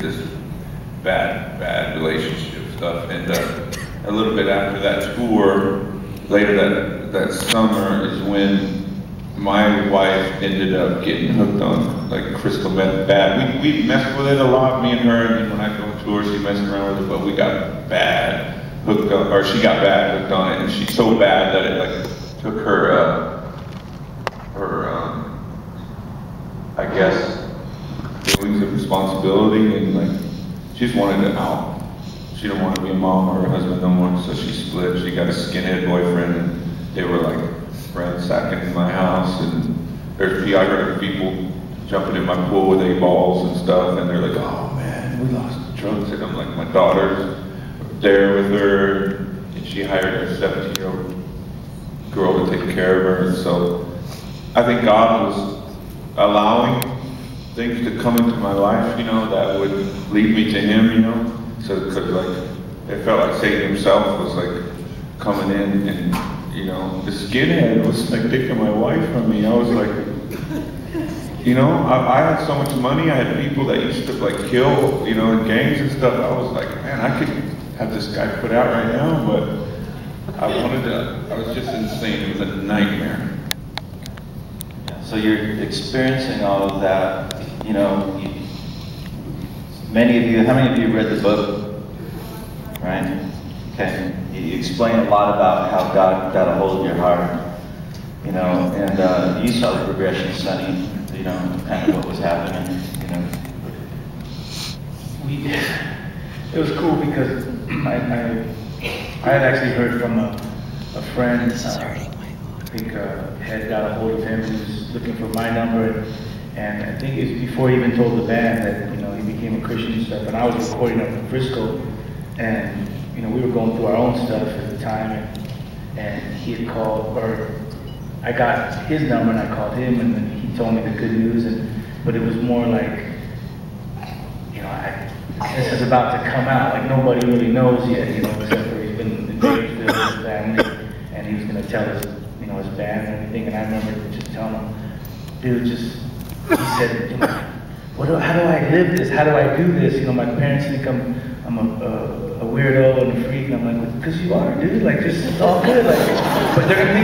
this bad relationship stuff. And a little bit after that tour, later that summer is when my wife ended up getting hooked on like crystal meth bad. We messed with it a lot, me and her, and then when I go on tour, she messed around with it, but we got bad hooked on, or she got bad hooked on it, and she's so bad that it like took her, I guess, feelings of responsibility, and like, she just wanted to out. She didn't want to be a mom or a husband no more, so she split. She got a skinhead boyfriend, and they were like ransacking my house, and I heard of people jumping in my pool with 8 balls and stuff, and they're like, oh man, we lost drugs. And I'm like, my daughter's there with her, and she hired a 17-year-old girl to take care of her. And so I think God was allowing things to come into my life, you know, that would lead me to Him, you know. So, because like, it felt like Satan himself was like coming in, and you know, the skinhead was like taking my wife from me. I was like, you know, I had so much money. I had people that used to like kill, you know, in gangs and stuff. I was like, man, I could have this guy put out right now, but I was just insane. It was a nightmare. So you're experiencing all of that, you know. How many of you read the book? Right? Okay. You explain a lot about how God got a hold of your heart, you know, and you saw the progression, Sonny, you know, kind of what was happening, you know. It was cool because I had actually heard from a friend, I think had got a hold of him, and he was looking for my number, and I think it's before he even told the band that, you know, he became a Christian and stuff, and I was recording up in Frisco, and, you know, we were going through our own stuff at the time, and he had called, or I got his number and I called him, and then he told me the good news, but it was more like, you know, this is about to come out, like nobody really knows yet, you know, except for he's been in Davisville with his family, and he was going to tell his, you know, his band and everything, and I remember just telling him, dude, he said, you know, how do I live this? How do I do this? You know, my parents think I'm a weirdo and a freak, and I'm like, because you are, dude. Like, just it's all good. Like, but they're gonna think